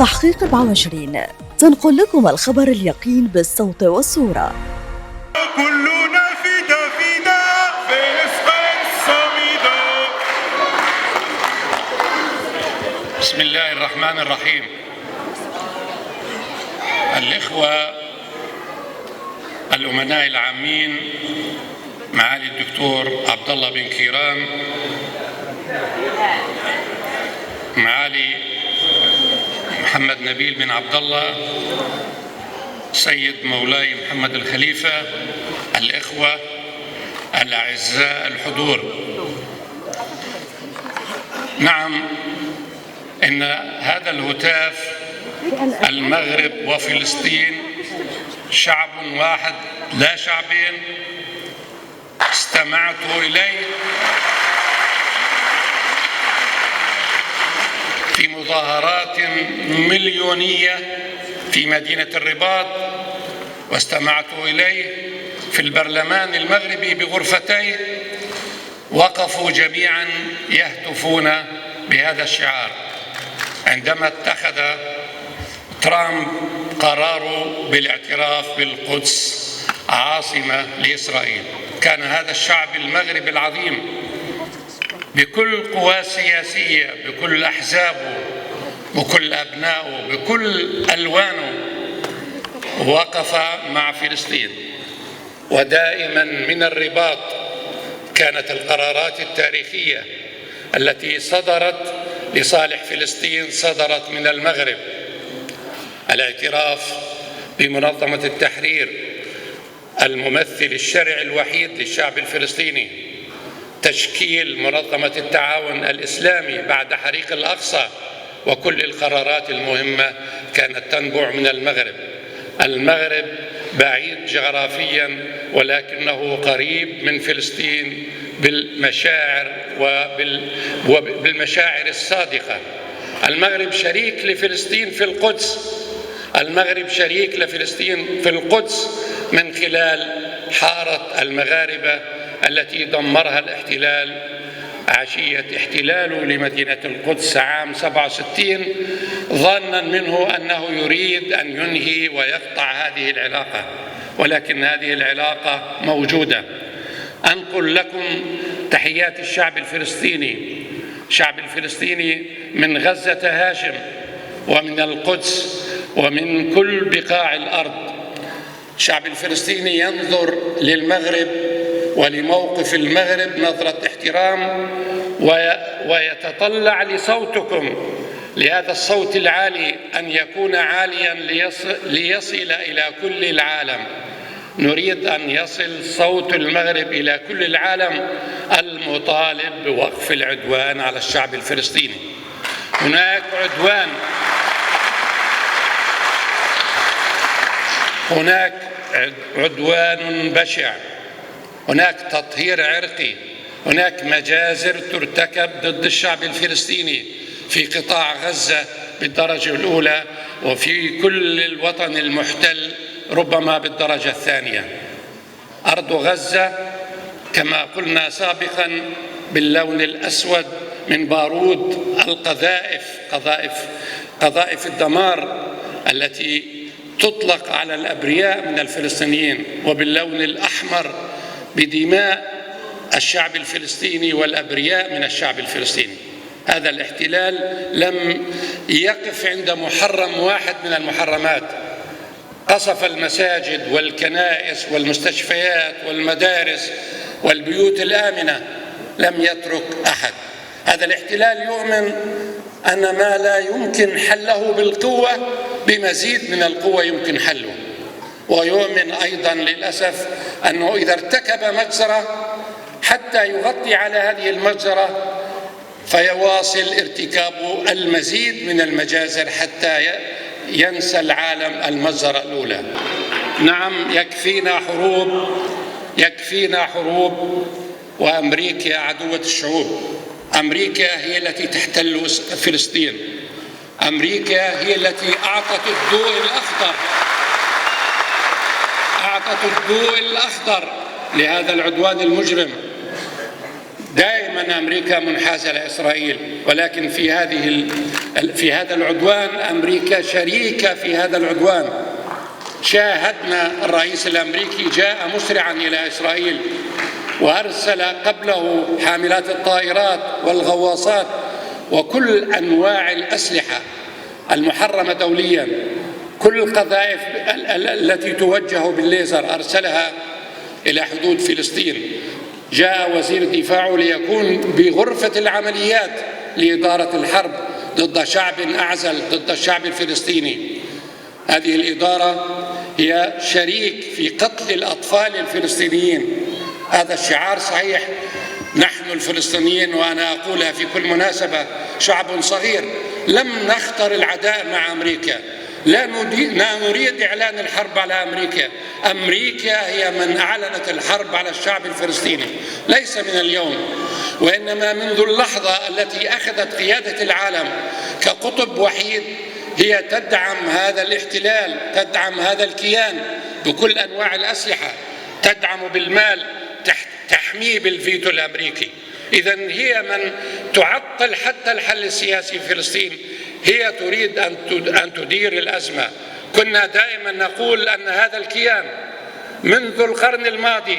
تحقيق 24 تنقل لكم الخبر اليقين بالصوت والصورة. كلنا فدا فدا فلسطين صامدة. بسم الله الرحمن الرحيم. الإخوة الأمناء العامين، معالي الدكتور عبد الله بن كيران، معالي محمد نبيل بن عبد الله، سيد مولاي محمد الخليفة، الإخوة الأعزاء الحضور، نعم، إن هذا الهتاف المغرب وفلسطين شعب واحد لا شعبين، استمعت إليه في مظاهرات مليونية في مدينة الرباط، واستمعت إليه في البرلمان المغربي بغرفتيه، وقفوا جميعا يهتفون بهذا الشعار. عندما اتخذ ترامب قراره بالاعتراف بالقدس عاصمة لإسرائيل، كان هذا الشعب المغربي العظيم بكل قواه السياسية، بكل أحزابه، بكل أبنائه، بكل ألوانه، وقف مع فلسطين. ودائما من الرباط كانت القرارات التاريخية التي صدرت لصالح فلسطين صدرت من المغرب. الاعتراف بمنظمة التحرير الممثل الشرعي الوحيد للشعب الفلسطيني، تشكيل منظمة التعاون الإسلامي بعد حريق الأقصى، وكل القرارات المهمة كانت تنبع من المغرب. المغرب بعيد جغرافيا ولكنه قريب من فلسطين بالمشاعر وبالمشاعر الصادقة. المغرب شريك لفلسطين في القدس، المغرب شريك لفلسطين في القدس من خلال حارة المغاربة التي دمرها الاحتلال عشية احتلاله لمدينة القدس عام 67، ظنا منه أنه يريد أن ينهي ويقطع هذه العلاقة، ولكن هذه العلاقة موجودة. أنقل لكم تحيات الشعب الفلسطيني، الشعب الفلسطيني من غزة هاشم ومن القدس ومن كل بقاع الأرض. الشعب الفلسطيني ينظر للمغرب ولموقف المغرب نظرة احترام، ويتطلع لصوتكم، لهذا الصوت العالي أن يكون عاليا ليصل إلى كل العالم. نريد أن يصل صوت المغرب إلى كل العالم المطالب بوقف العدوان على الشعب الفلسطيني. هناك عدوان بشع، هناك تطهير عرقي، هناك مجازر ترتكب ضد الشعب الفلسطيني في قطاع غزة بالدرجة الأولى، وفي كل الوطن المحتل ربما بالدرجة الثانية. أرض غزة كما قلنا سابقا باللون الأسود من بارود قذائف الدمار التي تطلق على الأبرياء من الفلسطينيين، وباللون الأحمر بدماء الشعب الفلسطيني والأبرياء من الشعب الفلسطيني. هذا الاحتلال لم يقف عند محرم واحد من المحرمات، قصف المساجد والكنائس والمستشفيات والمدارس والبيوت الآمنة، لم يترك أحد. هذا الاحتلال يؤمن أن ما لا يمكن حله بالقوة بمزيد من القوة يمكن حله، ويؤمن أيضا للأسف أنه إذا ارتكب مجزرة حتى يغطي على هذه المجزرة فيواصل ارتكاب المزيد من المجازر حتى ينسى العالم المجزرة الأولى. نعم، يكفينا حروب وأمريكا عدوة الشعوب. أمريكا هي التي تحتل فلسطين، أمريكا هي التي أعطت الضوء الأخضر لهذا العدوان المجرم. دائما دائما أمريكا منحازة لإسرائيل، ولكن في هذا العدوان أمريكا شريكة في هذا العدوان. شاهدنا الرئيس الأمريكي جاء مسرعا إلى إسرائيل وأرسل قبله حاملات الطائرات والغواصات وكل أنواع الأسلحة المحرمة دوليا، كل القذائف التي توجه بالليزر أرسلها إلى حدود فلسطين. جاء وزير دفاعه ليكون بغرفة العمليات لإدارة الحرب ضد شعب أعزل، ضد الشعب الفلسطيني. هذه الإدارة هي شريك في قتل الأطفال الفلسطينيين. هذا الشعار صحيح، نحن الفلسطينيين، وأنا أقولها في كل مناسبة، شعب صغير لم نختر العداء مع أمريكا، لا نريد إعلان الحرب على أمريكا. أمريكا هي من أعلنت الحرب على الشعب الفلسطيني، ليس من اليوم، وإنما منذ اللحظة التي أخذت قيادة العالم كقطب وحيد. هي تدعم هذا الاحتلال، تدعم هذا الكيان بكل أنواع الأسلحة، تدعم بالمال، تحميه بالفيتو الأمريكي. إذن هي من تعطل حتى الحل السياسي في فلسطين. هي تريد أن تدير الأزمة. كنا دائما نقول أن هذا الكيان منذ القرن الماضي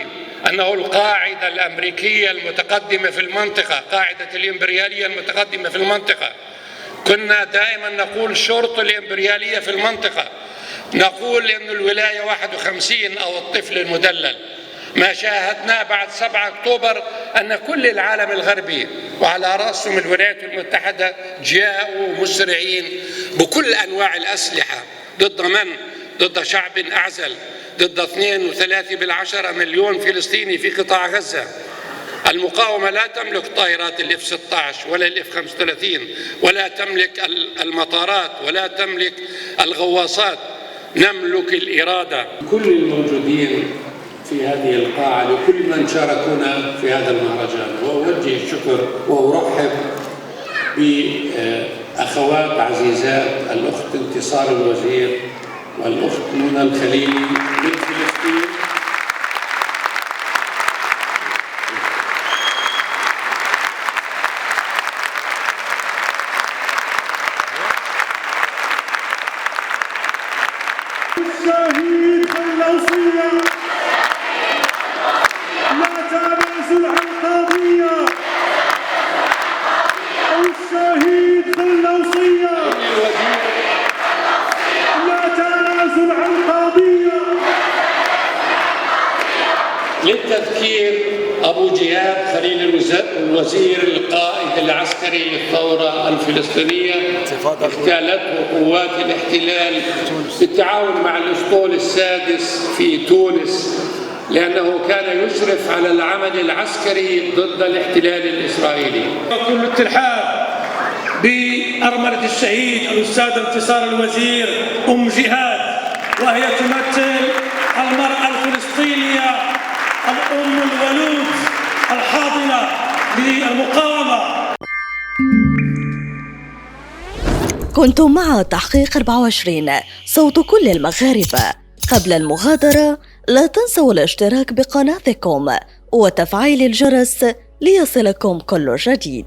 أنه القاعدة الأمريكية المتقدمة في المنطقة، قاعدة الإمبريالية المتقدمة في المنطقة. كنا دائما نقول شرط الإمبريالية في المنطقة، نقول أن الولاية 51 أو الطفل المدلل. ما شاهدناه بعد 7 أكتوبر أن كل العالم الغربي وعلى رأسهم الولايات المتحدة جاءوا مسرعين بكل أنواع الأسلحة ضد من؟ ضد شعب أعزل، ضد 2.3 مليون فلسطيني في قطاع غزة. المقاومة لا تملك طائرات الF-16 ولا الF-35 ولا تملك المطارات ولا تملك الغواصات، نملك الإرادة. كل الموجودين في هذه القاعة، لكل من شاركونا في هذا المهرجان، وأوجه الشكر وأرحب بأخوات عزيزات الأخت انتصار الوزير والأخت منى الخليلي من فلسطين. الشهيد خلوصية لا تنازل عن قضية. الشهيد خلوصية لا تنازل عن قضية. للتذكير، أبو جهاد خليل الوزير القائد العسكري للثورة الفلسطينية اغتالته قوات الاحتلال بالتعاون مع الأسطول السادس في تونس، لأنه كان يشرف على العمل العسكري ضد الاحتلال الإسرائيلي. كل الترحاب بأرملة الشهيد الأستاذ انتصار الوزير أم جهاد، وهي تمثل المرأة الفلسطينية الأم الولود الحاضنة للمقاومة. كنتم مع تحقيق 24 صوت كل المغاربة. قبل المغادرة لا تنسوا الاشتراك بقناتكم وتفعيل الجرس ليصلكم كل جديد.